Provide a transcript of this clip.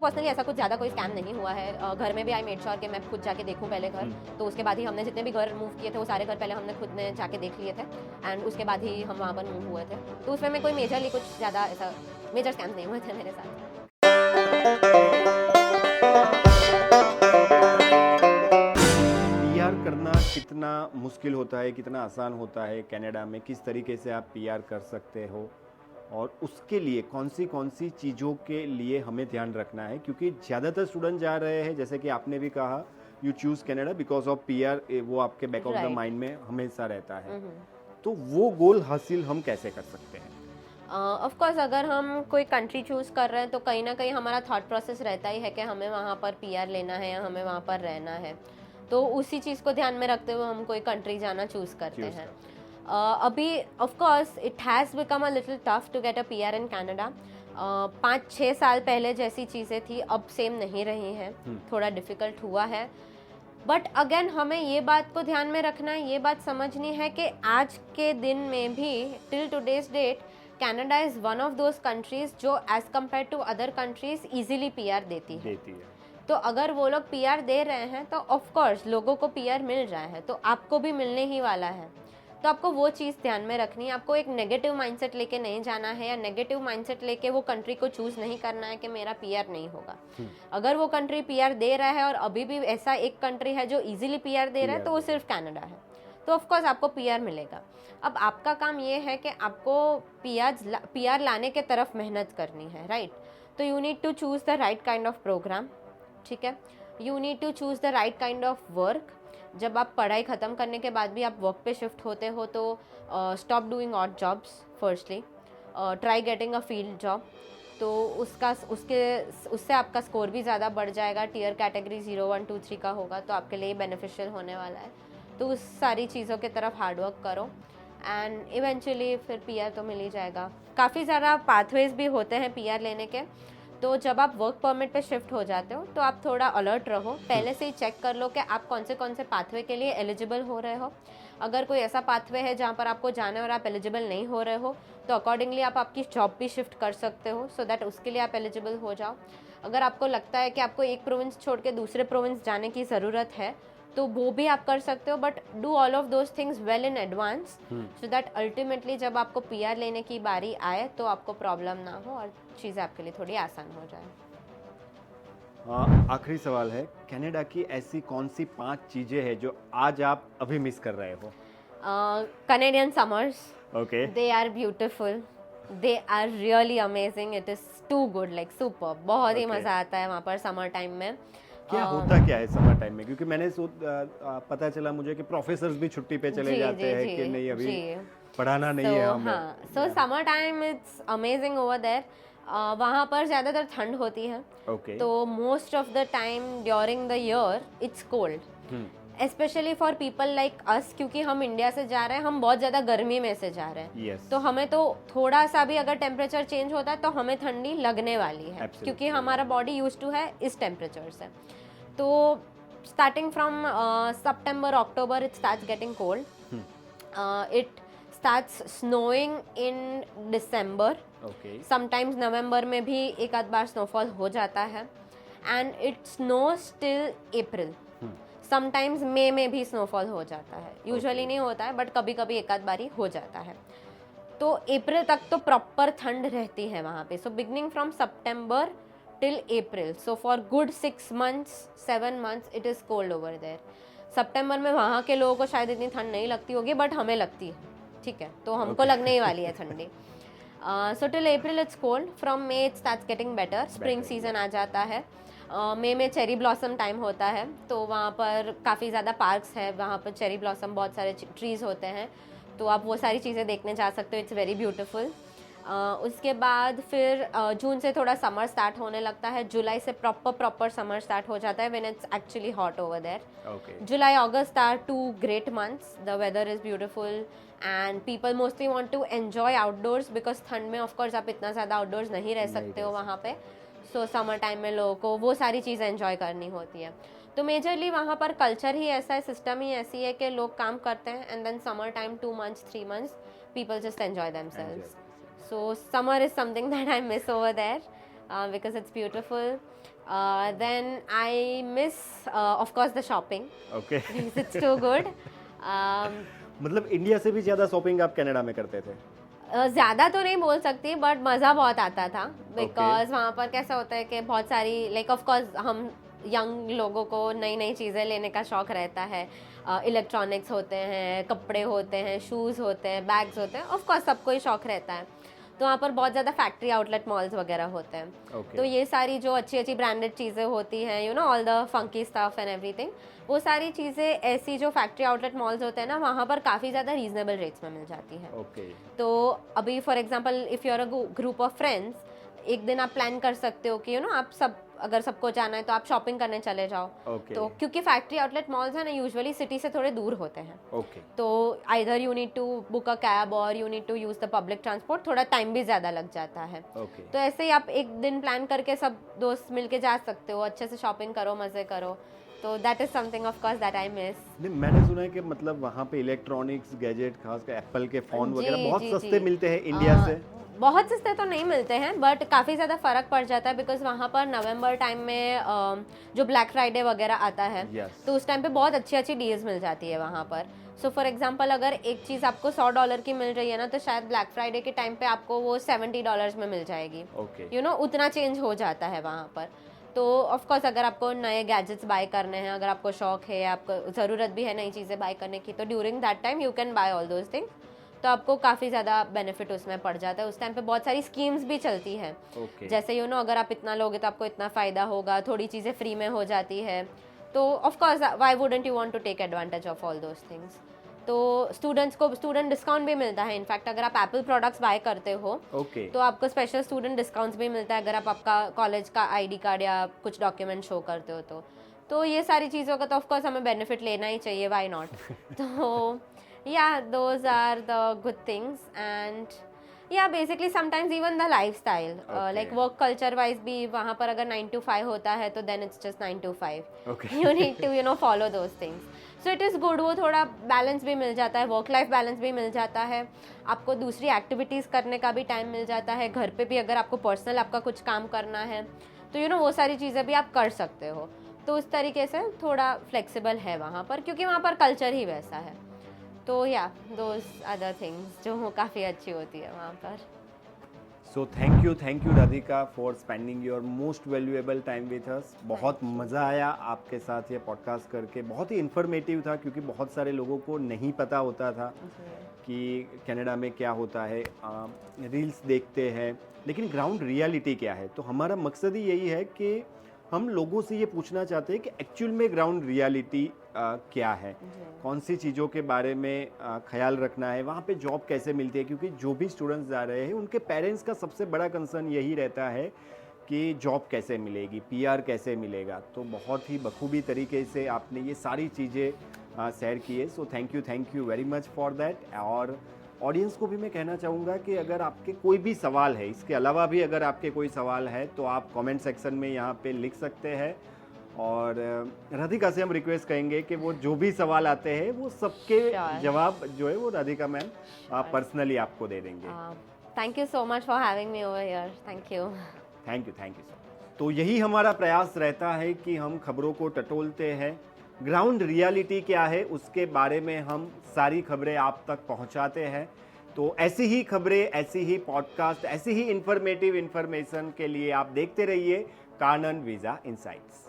Personally ऐसा कुछ ज़्यादा कोई स्कैम नहीं हुआ है। घर में भी आई मेड श्योर कि मैं खुद जाके देखूँ पहले घर, तो उसके बाद ही हमने जितने भी घर मूव किए थे वो सारे घर पहले हमने खुद ने जाके देख लिए थे एंड उसके बाद ही हम वहाँ पर मूव हुए थे। तो उसमें मैं कोई मेजरली कुछ ज़्यादा ऐसा मेजर स्कैम्स नहीं हुए थे मेरे साथ। पीआर करना कितना मुश्किल होता है, कितना आसान होता है कनाडा में, किस तरीके से आप पीआर कर सकते हो और उसके लिए कौन सी चीज़ों के लिए हमें ध्यान रखना है, क्योंकि ज़्यादातर स्टूडेंट जा रहे हैं, जैसे कि आपने भी कहा, you choose Canada because of PR, वो आपके back of the Right. Mind में हमेशा रहता है। तो वो गोल हासिल हम कैसे कर सकते हैं? ऑफ कोर्स अगर हम कोई कंट्री चूज़ कर रहे हैं तो कहीं ना कहीं हमारा थॉट प्रोसेस रहता ही है कि हमें वहाँ पर पीआर लेना है या हमें वहाँ पर रहना है, तो उसी चीज़ को ध्यान में रखते हुए हम कोई कंट्री जाना चूज़ करते हैं। अभी of course it has become a little tough to get a PR in Canada. 5-6 साल पहले जैसी चीज़ें थी अब सेम नहीं रही हैं, थोड़ा डिफ़िकल्ट हुआ है। बट अगेन हमें ये बात को ध्यान में रखना है, ये बात समझनी है कि आज के दिन में भी till today's date Canada is one of those countries जो as compare to other countries easily PR देती है। तो अगर वो लोग पीआर दे रहे हैं तो ऑफ कोर्स लोगों को पीआर मिल रहा है, तो आपको भी मिलने ही वाला है। तो आपको वो चीज़ ध्यान में रखनी है। आपको एक नेगेटिव माइंडसेट लेके नहीं जाना है या नेगेटिव माइंडसेट लेके वो कंट्री को चूज़ नहीं करना है कि मेरा पीआर नहीं होगा। अगर वो कंट्री पीआर दे रहा है और अभी भी ऐसा एक कंट्री है जो इजीली पीआर दे रहा है तो वो सिर्फ कनाडा है, तो ऑफ कोर्स आपको पीआर मिलेगा। अब आपका काम ये है कि आपको पीआर लाने के तरफ मेहनत करनी है, राइट? तो you need to choose the right kind of program, ठीक है? You need to choose the right kind of work. जब आप पढ़ाई ख़त्म करने के बाद भी आप वर्क पे शिफ्ट होते हो तो stop doing odd jobs firstly, try getting a field job. तो उससे आपका स्कोर भी ज़्यादा बढ़ जाएगा, टियर कैटेगरी 0, 1, 2, 3 का होगा, तो आपके लिए बेनिफिशियल होने वाला है। तो उस सारी चीज़ों के तरफ हार्डवर्क करो एंड इवेंचुअली फिर पीआर तो मिल ही जाएगा। काफ़ी ज़्यादा पाथवेज भी होते हैं पीआर लेने के, तो जब आप वर्क परमिट पे शिफ्ट हो जाते हो तो आप थोड़ा अलर्ट रहो, पहले से ही चेक कर लो कि आप कौन से पाथवे के लिए एलिजिबल हो रहे हो। अगर कोई ऐसा पाथवे है जहाँ पर आपको जाना है और आप एलिजिबल नहीं हो रहे हो तो अकॉर्डिंगली आप आपकी जॉब भी शिफ्ट कर सकते हो सो दैट उसके लिए आप एलिजिबल हो जाओ। अगर आपको लगता है कि आपको एक प्रोविंस छोड़ के दूसरे प्रोविंस जाने की ज़रूरत है तो वो भी आप कर सकते हो, but do all of those things well in advance so that ultimately जब आपको पीआर लेने की बारी आए तो आपको प्रॉब्लम ना हो और चीज़ें आपके लिए थोड़ी आसान हो जाए। आखिरी सवाल है, कनाडा की ऐसी कौन सी 5 चीज़ें हैं जो आज आप अभी मिस कर रहे हो? Canadian summers, okay. they are beautiful, they are really amazing, it is too good, like super, बहुत ही Okay. मज़ा आता है वहाँ पर समर टाइम में। क्या होता क्या है समर टाइम में, क्योंकि मैंने पता चला मुझे कि प्रोफेसर्स भी छुट्टी पे चले जाते हैं कि नहीं अभी पढ़ाना नहीं है हमें। हाँ, so summer time it's amazing over there. वहाँ पर ज़्यादातर ठंड होती है, तो most of the time during the year it's cold, specially for people like us, क्योंकि हम इंडिया से जा रहे हैं, हम बहुत ज़्यादा गर्मी में से जा रहे हैं। तो हमें तो थोड़ा सा भी अगर टेम्परेचर चेंज होता है तो हमें ठंडी लगने वाली है, क्योंकि हमारा बॉडी यूज्ड टू है इस टेम्परेचर से। तो starting from September October it starts getting cold, it starts snowing in December, sometimes नवंबर में भी एक आध बार स्नोफॉल हो जाता है and it snows till April. Sometimes मई में भी स्नोफॉल हो जाता है, यूजुअली नहीं होता है बट कभी कभी एक आध बारी हो जाता है। तो अप्रैल तक तो प्रॉपर ठंड रहती है वहाँ पे। So beginning from September till April, so for good 6 months 7 months it is cold over there. सितंबर में वहाँ के लोगों को शायद इतनी ठंड नहीं लगती होगी बट हमें लगती है, ठीक है? तो हमको लगने ही वाली है ठंडी। So till April it's cold, from May it starts getting better, spring season आ जाता है। मई में चेरी ब्लॉसम टाइम होता है, तो वहाँ पर काफ़ी ज़्यादा पार्क्स है, वहाँ पर चेरी ब्लॉसम बहुत सारे ट्रीज़ होते हैं, तो आप वो सारी चीज़ें देखने जा सकते हो, इट्स वेरी ब्यूटीफुल। उसके बाद फिर जून से थोड़ा समर स्टार्ट होने लगता है, जुलाई से प्रॉपर समर स्टार्ट हो जाता है when it's actually hot over there. July August are 2 great months, the weather is beautiful and people mostly want to enjoy outdoors because ठंड में ऑफकोर्स आप इतना ज़्यादा आउटडोर्स नहीं रह सकते हो वहाँ पे। सो समर टाइम में लोगों को वो सारी चीज़ें एंजॉय करनी होती है। तो मेजरली वहाँ पर कल्चर ही ऐसा है, सिस्टम ही ऐसी है कि लोग काम करते हैं and then summer time 2 months 3 months people just enjoy themselves. So summer is something that I miss over there. because it's beautiful. Then I miss, of course, the shopping. Okay Because it's too good. मतलब India से भी ज़्यादा shopping आप Canada में करते थे? ज़्यादा तो नहीं बोल सकती, बट मज़ा बहुत आता था, बिकॉज वहाँ पर कैसा होता है कि बहुत सारी लाइक ऑफ कोर्स हम यंग लोगों को नई नई चीज़ें लेने का शौक़ रहता है. इलेक्ट्रॉनिक्स होते हैं, कपड़े होते हैं, शूज़ होते हैं, बैग्स होते हैं, ऑफ कोर्स सबको ही शौक़ रहता है. तो वहाँ पर बहुत ज़्यादा फैक्ट्री आउटलेट मॉल्स वगैरह होते हैं. तो ये सारी जो अच्छी अच्छी ब्रांडेड चीज़ें होती हैं, you know, all the funky stuff and everything, वो सारी चीज़ें ऐसी जो फैक्ट्री आउटलेट मॉल्स होते हैं ना, वहाँ पर काफ़ी ज़्यादा रीजनेबल रेट्स में मिल जाती हैं. तो अभी for example if you are a group of friends, एक दिन आप प्लान कर सकते हो कि यू नो आप सब, अगर सबको जाना है तो आप शॉपिंग करने चले जाओ. तो क्योंकि फैक्ट्री आउटलेट मॉल्स है ना, यूजुअली सिटी से थोड़े दूर होते हैं. तो either you need to book a cab और you need to use the public transport, थोड़ा टाइम भी ज़्यादा लग जाता है. तो ऐसे ही आप एक दिन प्लान करके सब दोस्त मिलके जा सकते हो, अच्छे से शॉपिंग करो, मज़े करो. तो that is something of course that I miss. मैंने सुना है कि मतलब वहाँ पे इलेक्ट्रॉनिक्स गैजेट, खासकर एप्पल के फ़ोन वगैरह बहुत सस्ते मिलते हैं इंडिया से. बहुत सस्ते तो नहीं मिलते हैं, बट काफ़ी ज़्यादा फ़र्क पड़ जाता है, बिकॉज वहाँ पर नवंबर टाइम में जो ब्लैक फ्राइडे वगैरह आता है, तो उस टाइम पे बहुत अच्छी अच्छी डील्स मिल जाती है वहाँ पर. सो फॉर एग्जांपल अगर एक चीज़ आपको $100 की मिल रही है ना, तो शायद ब्लैक फ्राइडे के टाइम पे आपको वो $70 में मिल जाएगी. यू नो, उतना चेंज हो जाता है वहाँ पर. तो ऑफ कोर्स अगर आपको नए गैजेट्स बाय करने हैं, अगर आपको शौक है, आपको ज़रूरत भी है नई चीज़ें बाय करने की, तो during that time you can buy all those things. तो आपको काफ़ी ज़्यादा बेनिफिट उसमें पड़ जाता है. उस टाइम पे बहुत सारी स्कीम्स भी चलती हैं. जैसे यू नो, अगर आप इतना लोगे तो आपको इतना फ़ायदा होगा, थोड़ी चीज़ें फ्री में हो जाती है. तो of course why wouldn't you want to take advantage of all those things. तो स्टूडेंट्स को स्टूडेंट डिस्काउंट भी मिलता है. इनफैक्ट अगर आप एप्पल प्रोडक्ट्स बाय करते हो, तो आपको स्पेशल स्टूडेंट डिस्काउंट्स भी मिलता है, अगर आप आपका कॉलेज का ID कार्ड या कुछ डॉक्यूमेंट शो करते हो. तो ये सारी चीज़ों का तो ऑफ कोर्स हमें बेनिफिट लेना ही चाहिए, व्हाई नॉट. तो yeah, those are the good things. And yeah, basically sometimes even the lifestyle, like work culture wise भी वहाँ पर अगर 9 to 5 होता है, तो then it's just 9 to 5. You need to, you know, follow those things. So it is good. वो थोड़ा balance भी मिल जाता है, वर्क लाइफ बैलेंस भी मिल जाता है, आपको दूसरी एक्टिविटीज़ करने का भी टाइम मिल जाता है. घर पे भी अगर आपको पर्सनल आपका कुछ काम करना है, तो यू नो वो सारी चीज़ें भी आप कर सकते हो. तो उस तरीके से थोड़ा फ्लेक्सिबल है वहाँ पर, क्योंकि वहाँ पर कल्चर ही वैसा है. तो या दोज अदर थिंग्स जो काफ़ी अच्छी होती है वहाँ पर. So thank you Radhika for spending your most valuable time with us. बहुत मज़ा आया आपके साथ ये पॉडकास्ट करके. बहुत ही इन्फॉर्मेटिव था, क्योंकि बहुत सारे लोगों को नहीं पता होता था कि कनाडा में क्या होता है. रील्स देखते हैं, लेकिन ग्राउंड रियलिटी क्या है. तो हमारा मकसद ही यही है कि हम लोगों से ये पूछना चाहते हैं कि एक्चुअल में ग्राउंड रियलिटी क्या है, कौन सी चीज़ों के बारे में ख्याल रखना है, वहाँ पे जॉब कैसे मिलती है. क्योंकि जो भी स्टूडेंट्स जा रहे हैं, उनके पेरेंट्स का सबसे बड़ा कंसर्न यही रहता है कि जॉब कैसे मिलेगी, PR कैसे मिलेगा. तो बहुत ही बखूबी तरीके से आपने ये सारी चीज़ें शेयर की है. So thank you very much for that. और ऑडियंस को भी मैं कहना चाहूँगा कि अगर आपके कोई भी सवाल है, इसके अलावा भी अगर आपके कोई सवाल है, तो आप कमेंट सेक्शन में यहाँ पे लिख सकते हैं. और राधिका से हम रिक्वेस्ट करेंगे कि वो जो भी सवाल आते हैं, वो सबके जवाब जो है वो राधिका मैम पर्सनली आपको दे देंगे. Thank you so much for having me over here. Thank you so much. तो यही हमारा प्रयास रहता है कि हम खबरों को टटोलते हैं. ग्राउंड रियलिटी क्या है, उसके बारे में हम सारी खबरें आप तक पहुंचाते हैं. तो ऐसी ही खबरें, ऐसी ही पॉडकास्ट, ऐसी ही इंफॉर्मेटिव इन्फॉर्मेशन के लिए आप देखते रहिए कानन वीज़ा इनसाइट्स.